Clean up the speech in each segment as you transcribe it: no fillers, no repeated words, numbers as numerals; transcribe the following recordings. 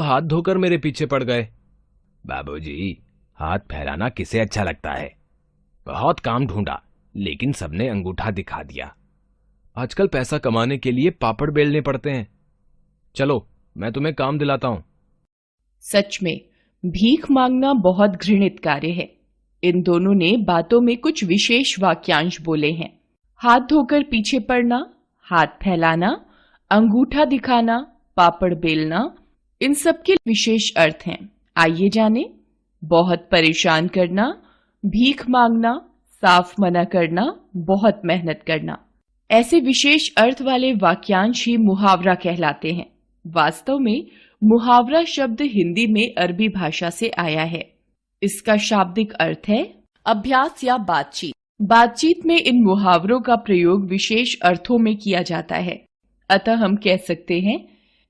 हाथ धोकर मेरे पीछे पड़ गए। बाबूजी, हाथ फैलाना किसे अच्छा लगता है। बहुत काम ढूंढा, लेकिन सबने अंगूठा दिखा दिया। आजकल पैसा कमाने के लिए पापड़ बेलने पड़ते हैं। चलो, मैं तुम्हें काम दिलाता हूं। सच में भीख मांगना बहुत घृणित कार्य है। इन दोनों ने बातों में कुछ विशेष वाक्यांश बोले हैं। हाथ धोकर पीछे पड़ना, हाथ फैलाना, अंगूठा दिखाना, पापड़ बेलना, इन सब के विशेष अर्थ हैं। आइए जाने। बहुत परेशान करना, भीख मांगना, साफ मना करना, बहुत मेहनत करना। ऐसे विशेष अर्थ वाले वाक्यांश ही मुहावरा कहलाते हैं। वास्तव में मुहावरा शब्द हिंदी में अरबी भाषा से आया है। इसका शाब्दिक अर्थ है अभ्यास या बातचीत। बातचीत में इन मुहावरों का प्रयोग विशेष अर्थों में किया जाता है। अतः हम कह सकते हैं,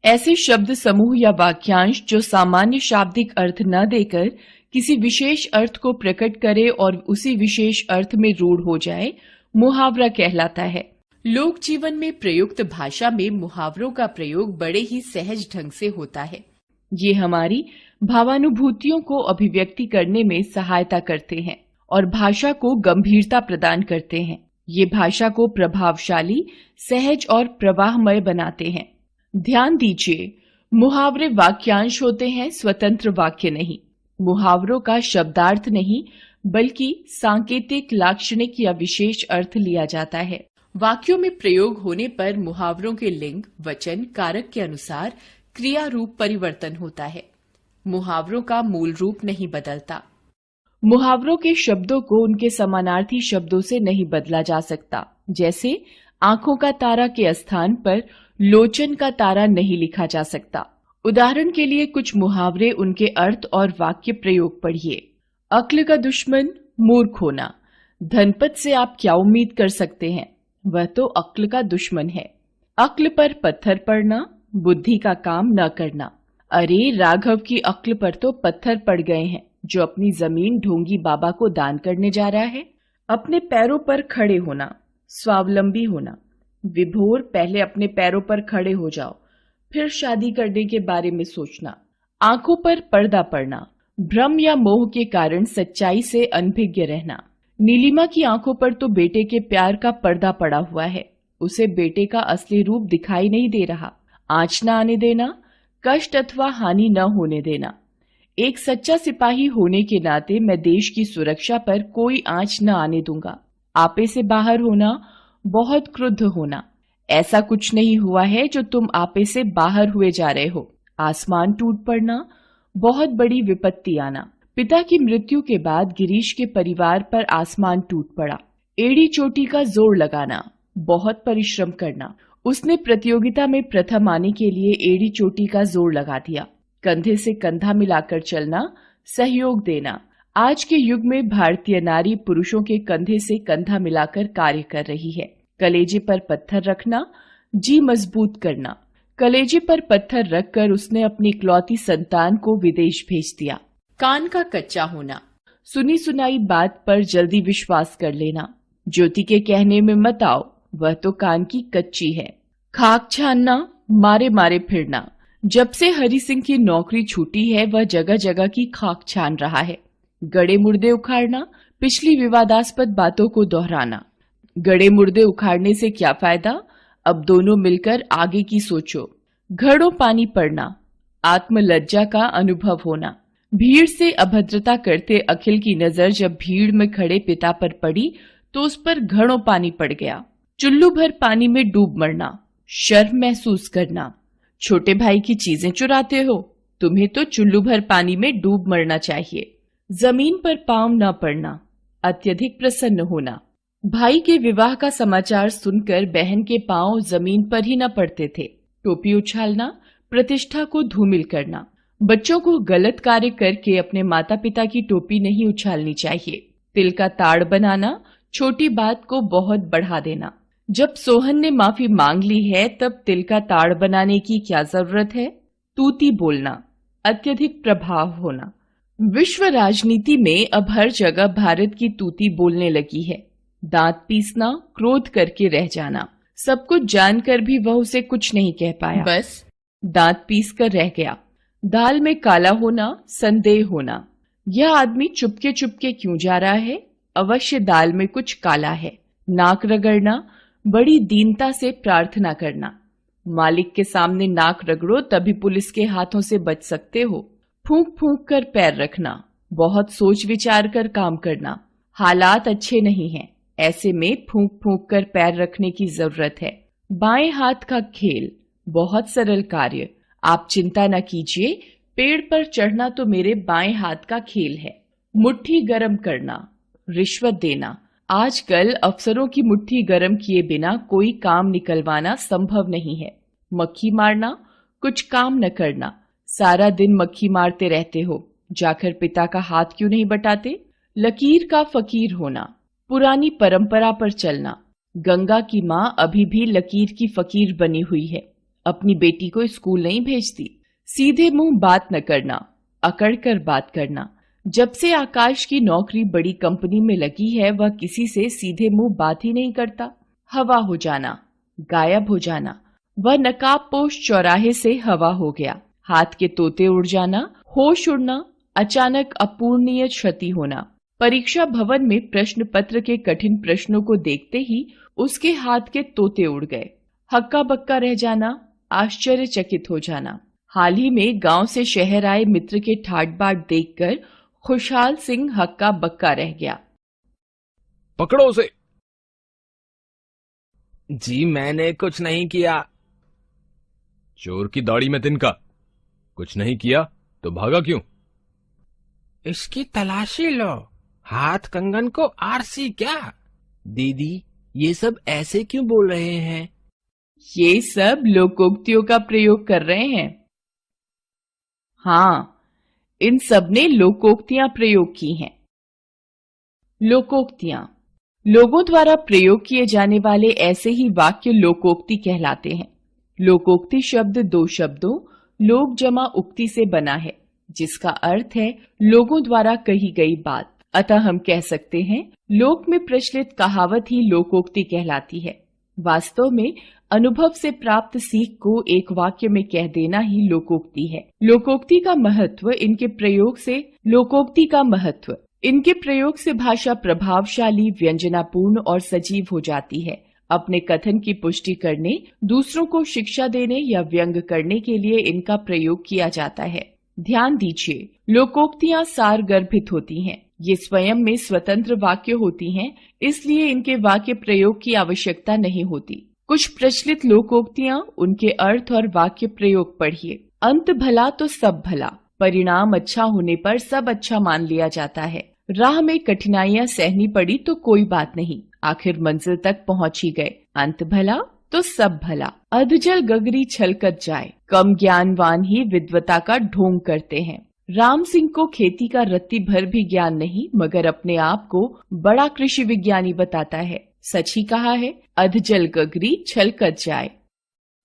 ऐसे शब्द समूह या वाक्यांश जो सामान्य शाब्दिक अर्थ न देकर किसी विशेष अर्थ को प्रकट करे और उसी विशेष अर्थ में रूढ़ हो जाए, मुहावरा कहलाता है। लोक जीवन में प्रयुक्त भाषा में मुहावरों का प्रयोग बड़े ही सहज ढंग से होता है। ये हमारी भावानुभूतियों को अभिव्यक्ति करने में सहायता करते हैं और भाषा को गंभीरता प्रदान करते हैं। ये भाषा को प्रभावशाली, सहज और प्रवाहमय बनाते हैं। ध्यान दीजिए, मुहावरे वाक्यांश होते हैं, स्वतंत्र वाक्य नहीं। मुहावरों का शब्दार्थ नहीं, बल्कि सांकेतिक, लाक्षणिक या विशेष अर्थ लिया जाता है। वाक्यों में प्रयोग होने पर मुहावरों के लिंग, वचन, कारक के अनुसार क्रिया रूप परिवर्तन होता है। मुहावरों का मूल रूप नहीं बदलता। मुहावरों के शब्दों को उनके समानार्थी शब्दों से नहीं बदला जा सकता। जैसे आंखों का तारा के स्थान पर लोचन का तारा नहीं लिखा जा सकता। उदाहरण के लिए कुछ मुहावरे, उनके अर्थ और वाक्य प्रयोग पढ़िए। अक्ल का दुश्मन मूर्ख होना। धनपत से आप क्या उम्मीद कर सकते हैं, वह तो अक्ल का दुश्मन है। अक्ल पर पत्थर पड़ना, बुद्धि का काम न करना। अरे, राघव की अक्ल पर तो पत्थर पड़ गए हैं, जो अपनी जमीन ढोंगी बाबा को दान करने जा रहा है। अपने पैरों पर खड़े होना, स्वावलंबी होना। विभोर, पहले अपने पैरों पर खड़े हो जाओ, फिर शादी करने के बारे में सोचना। आंखों पर पर्दा पड़ना, भ्रम या मोह के कारण सच्चाई से अनभिज्ञ रहना। नीलिमा की आंखों पर तो बेटे के प्यार का पर्दा पड़ा हुआ है, उसे बेटे का असली रूप दिखाई नहीं दे रहा। आंच न आने देना, कष्ट अथवा हानि न होने देना। एक सच्चा सिपाही होने के नाते मैं देश की सुरक्षा पर कोई आंच न आने दूंगा। आपे से बाहर होना, बहुत क्रुद्ध होना। ऐसा कुछ नहीं हुआ है जो तुम आपे से बाहर हुए जा रहे हो। आसमान टूट पड़ना, बहुत बड़ी विपत्ति आना। पिता की मृत्यु के बाद गिरीश के परिवार पर आसमान टूट पड़ा। एड़ी चोटी का जोर लगाना, बहुत परिश्रम करना। उसने प्रतियोगिता में प्रथम आने के लिए एड़ी चोटी का जोर लगा दिया। कंधे से कंधा मिलाकर चलना, सहयोग देना। आज के युग में भारतीय नारी पुरुषों के कंधे से कंधा मिलाकर कार्य कर रही है। कलेजे पर पत्थर रखना, जी मजबूत करना। कलेजे पर पत्थर रखकर उसने अपनी इकलौती संतान को विदेश भेज दिया। कान का कच्चा होना, सुनी सुनाई बात पर जल्दी विश्वास कर लेना। ज्योति के कहने में मत आओ, वह तो कान की कच्ची है। खाक छानना, मारे मारे फिरना। जब से हरि सिंह की नौकरी छूटी है, वह जगह जगह की खाक छान रहा है। गड़े मुर्दे उखाड़ना, पिछली विवादास्पद बातों को दोहराना। गड़े मुर्दे उखाड़ने से क्या फायदा, अब दोनों मिलकर आगे की सोचो। घड़ों पानी पड़ना, आत्मलज्जा का अनुभव होना। भीड़ से अभद्रता करते अखिल की नजर जब भीड़ में खड़े पिता पर पड़ी तो उस पर घड़ों पानी पड़ गया। चुल्लू भर पानी में डूब मरना, शर्म महसूस करना। छोटे भाई की चीजें चुराते हो, तुम्हें तो चुल्लू भर पानी में डूब मरना चाहिए। जमीन पर पांव न पड़ना, अत्यधिक प्रसन्न होना। भाई के विवाह का समाचार सुनकर बहन के पांव जमीन पर ही न पड़ते थे। टोपी उछालना, प्रतिष्ठा को धूमिल करना। बच्चों को गलत कार्य करके अपने माता पिता की टोपी नहीं उछालनी चाहिए। तिल का ताड़ बनाना, छोटी बात को बहुत बढ़ा देना। जब सोहन ने माफी मांग ली है, तब तिल का ताड़ बनाने की क्या जरूरत है। तूती बोलना, अत्यधिक प्रभाव होना। विश्व राजनीति में अब हर जगह भारत की तूती बोलने लगी है। दांत पीसना, क्रोध करके रह जाना। सब कुछ जानकर भी वह उसे कुछ नहीं कह पाया, बस दांत पीस कर रह गया। दाल में काला होना, संदेह होना। यह आदमी चुपके चुपके क्यों जा रहा है? अवश्य दाल में कुछ काला है। नाक रगड़ना, बड़ी दीनता से प्रार्थना करना। मालिक के सामने नाक रगड़ो तभी पुलिस के हाथों से बच सकते हो। फूंक फूंक कर पैर रखना, बहुत सोच विचार कर काम करना। हालात अच्छे नहीं हैं, ऐसे में फूंक फूंक कर पैर रखने की जरूरत है। बाएं हाथ का खेल, बहुत सरल कार्य। आप चिंता न कीजिए, पेड़ पर चढ़ना तो मेरे बाएं हाथ का खेल है। मुट्ठी गरम करना, रिश्वत देना। आजकल अफसरों की मुट्ठी गरम किए बिना कोई काम निकलवाना संभव नहीं है। मक्खी मारना, कुछ काम न करना। सारा दिन मक्खी मारते रहते हो, जाकर पिता का हाथ क्यों नहीं बटाते? लकीर का फकीर होना, पुरानी परंपरा पर चलना। गंगा की माँ अभी भी लकीर की फकीर बनी हुई है, अपनी बेटी को स्कूल नहीं भेजती। सीधे मुंह बात न करना, अकड़ कर बात करना। जब से आकाश की नौकरी बड़ी कंपनी में लगी है, वह किसी से सीधे मुंह बात ही नहीं करता। हवा हो जाना, गायब हो जाना। वह नकाबपोश चौराहे से हवा हो गया। हाथ के तोते उड़ जाना, होश उड़ना, अचानक अपूर्णीय क्षति होना। परीक्षा भवन में प्रश्न पत्र के कठिन प्रश्नों को देखते ही उसके हाथ के तोते उड़ गए। हक्का बक्का रह जाना, आश्चर्यचकित हो जाना। हाल ही में गांव से शहर आए मित्र के ठाट बाट देखकर खुशहाल सिंह हक्का बक्का रह गया। पकड़ो उसे। जी मैंने कुछ नहीं किया। चोर की दाढ़ी में तिनका, कुछ नहीं किया तो भागा क्यों? इसकी तलाशी लो, हाथ कंगन को आरसी क्या? दीदी, ये सब ऐसे क्यों बोल रहे हैं? ये सब लोकोक्तियों का प्रयोग कर रहे हैं। हाँ, इन सब ने लोकोक्तियां प्रयोग की हैं। लोकोक्तियां लोगों द्वारा प्रयोग किए जाने वाले ऐसे ही वाक्य लोकोक्ति कहलाते हैं। लोकोक्ति शब्द दो शब्दों लोक जमा उक्ति से बना है, जिसका अर्थ है लोगों द्वारा कही गई बात। अतः हम कह सकते हैं लोक में प्रचलित कहावत ही लोकोक्ति कहलाती है। वास्तव में अनुभव से प्राप्त सीख को एक वाक्य में कह देना ही लोकोक्ति है। लोकोक्ति का महत्व इनके प्रयोग से भाषा प्रभावशाली, व्यंजनापूर्ण और सजीव हो जाती है। अपने कथन की पुष्टि करने, दूसरों को शिक्षा देने या व्यंग करने के लिए इनका प्रयोग किया जाता है। ध्यान दीजिए, लोकोक्तियां सारगर्भित होती हैं। ये स्वयं में स्वतंत्र वाक्य होती हैं, इसलिए इनके वाक्य प्रयोग की आवश्यकता नहीं होती। कुछ प्रचलित लोकोक्तियां, उनके अर्थ और वाक्य प्रयोग पढ़िए। अंत भला तो सब भला, परिणाम अच्छा होने पर सब अच्छा मान लिया जाता है। राह में कठिनाइयां सहनी पड़ी तो कोई बात नहीं, आखिर मंजिल तक पहुंच ही गए। अंत भला तो सब भला। अधजल गगरी छलकत जाए, कम ज्ञानवान ही विद्वता का ढोंग करते हैं। राम सिंह को खेती का रत्ती भर भी ज्ञान नहीं, मगर अपने आप को बड़ा कृषि विज्ञानी बताता है। सच ही कहा है, अधजल गगरी छलकत जाए।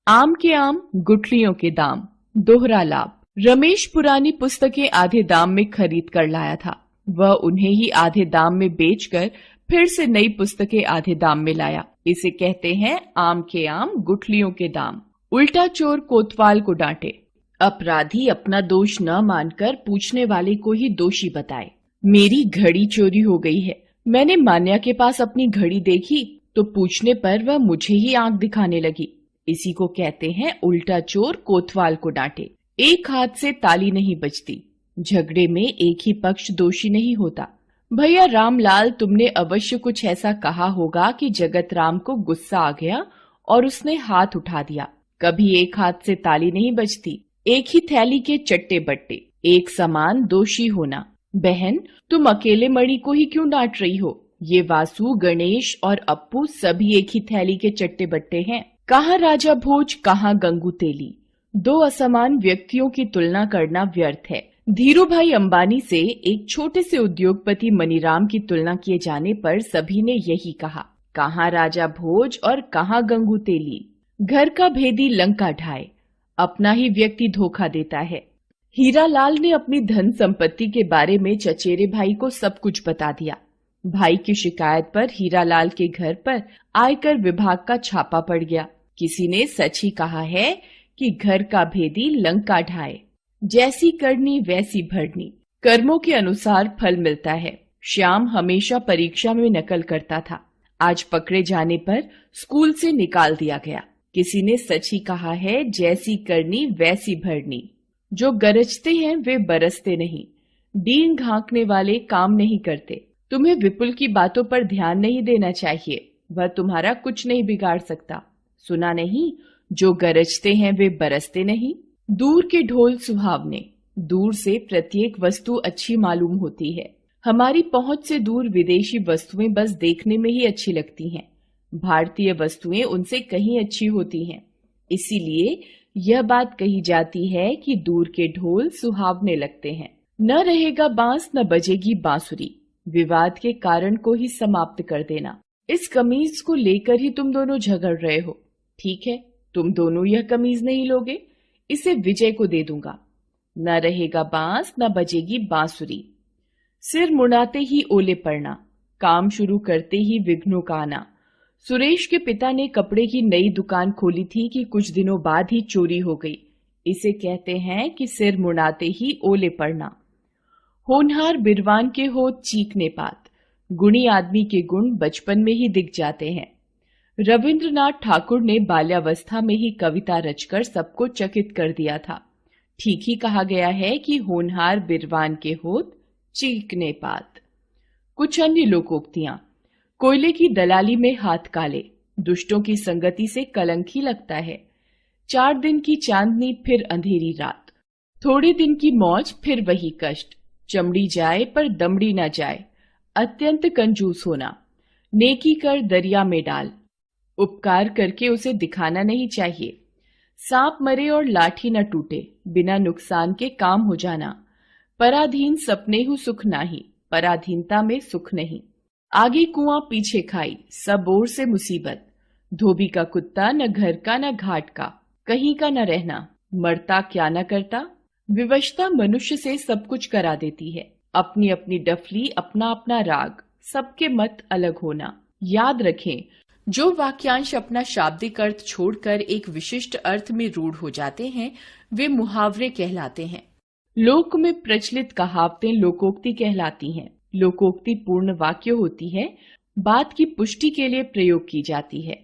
आम के आम, गुठलियों के दाम, दोहरा लाभ। रमेश पुरानी पुस्तकें आधे दाम में खरीद कर लाया था। वह उन्हें ही आधे दाम में बेचकर फिर से नई पुस्तकें आधे दाम में लाया। इसे कहते हैं आम के आम, गुठलियों के दाम। उल्टा चोर कोतवाल को डांटे। अपराधी अपना दोष न मानकर पूछने वाले को ही दोषी बताए। मेरी घड़ी चोरी हो गई है, मैंने मान्या के पास अपनी घड़ी देखी तो पूछने पर वह मुझे ही आंख दिखाने लगी। इसी को कहते हैं उल्टा चोर कोतवाल को डांटे। एक हाथ से ताली नहीं बजती। झगड़े में एक ही पक्ष दोषी नहीं होता। भैया रामलाल, तुमने अवश्य कुछ ऐसा कहा होगा कि जगत राम को गुस्सा आ गया और उसने हाथ उठा दिया। कभी एक हाथ से ताली नहीं बजती। एक ही थैली के चट्टे बट्टे, एक समान दोषी होना। बहन, तुम अकेले मणि को ही क्यों डांट रही हो? ये वासु, गणेश और अप्पू सभी एक ही थैली के चट्टे बट्टे हैं। कहाँ राजा भोज, कहाँ गंगू तेली। दो असमान व्यक्तियों की तुलना करना व्यर्थ है। धीरू भाई अंबानी से एक छोटे से उद्योगपति मनीराम की तुलना किए जाने पर सभी ने यही कहा, कहाँ राजा भोज और कहाँ गंगू तेली। घर का भेदी लंका ढाए, अपना ही व्यक्ति धोखा देता है। हीरालाल ने अपनी धन संपत्ति के बारे में चचेरे भाई को सब कुछ बता दिया। भाई की शिकायत पर हीरालाल के घर पर आयकर विभाग का छापा पड़ गया। किसी ने सच ही कहा है कि घर का भेदी लंका ढाए। जैसी करनी वैसी भरनी। कर्मों के अनुसार फल मिलता है। श्याम हमेशा परीक्षा में नकल करता था। आज पकड़े जाने पर स्कूल से निकाल दिया गया। किसी ने सच ही कहा है, जैसी करनी वैसी भरनी। जो गरजते हैं वे बरसते नहीं। डींग घांकने वाले काम नहीं करते। तुम्हें विपुल की बातों पर ध्यान नहीं देना चाहिए, वह तुम्हारा कुछ नहीं बिगाड़ सकता। सुना नहीं, जो गरजते हैं वे बरसते नहीं। दूर के ढोल सुहावने। दूर से प्रत्येक वस्तु अच्छी मालूम होती है। हमारी पहुंच से दूर विदेशी वस्तुएं बस देखने में ही अच्छी लगती हैं। भारतीय वस्तुएं उनसे कहीं अच्छी होती हैं। इसीलिए यह बात कही जाती है कि दूर के ढोल सुहावने लगते हैं। न रहेगा बांस न बजेगी बांसुरी। विवाद के कारण को ही समाप्त कर देना। इस कमीज को लेकर ही तुम दोनों झगड़ रहे हो। ठीक है, तुम दोनों यह कमीज नहीं लोगे, इसे विजय को दे दूंगा। न रहेगा बांस न बजेगी बांसुरी। सिर मुड़ाते ही ओले पड़ना। काम शुरू करते ही विघ्नों का आना। सुरेश के पिता ने कपड़े की नई दुकान खोली थी कि कुछ दिनों बाद ही चोरी हो गई। इसे कहते हैं कि सिर मुड़ाते ही ओले पड़ना। होनहार बिरवान के हो चीकने पात। गुणी आदमी के गुण बचपन में ही दिख जाते हैं। रविंद्रनाथ ठाकुर ने बाल्यावस्था में ही कविता रचकर सबको चकित कर दिया था। ठीक ही कहा गया है कि होनहार बिरवान के होत चीकने पात। कुछ अन्य लोकोक्तियां। कोयले की दलाली में हाथ काले। दुष्टों की संगति से कलंक ही लगता है। 4 दिन की चांदनी फिर अंधेरी रात। थोड़े दिन की मौज फिर वही कष्ट। चमड़ी जाए पर दमड़ी न जाए। अत्यंत कंजूस होना। नेकी कर दरिया में डाल। उपकार करके उसे दिखाना नहीं चाहिए। सांप मरे और लाठी न टूटे। बिना नुकसान के काम हो जाना। पराधीन सपने हु सुख नाही। पराधीनता में सुख नहीं। आगे कुआं पीछे खाई। सब ओर से मुसीबत। धोबी का कुत्ता न घर का न घाट का। कहीं का न रहना। मरता क्या न करता। विवशता मनुष्य से सब कुछ करा देती है। अपनी अपनी डफली, अपना अपना राग, सबके मत अलग होना। याद रखें, जो वाक्यांश अपना शाब्दिक अर्थ छोड़कर एक विशिष्ट अर्थ में रूढ़ हो जाते हैं, वे मुहावरे कहलाते हैं। लोक में प्रचलित कहावतें लोकोक्ति कहलाती हैं। लोकोक्ति पूर्ण वाक्य होती है, बात की पुष्टि के लिए प्रयोग की जाती है।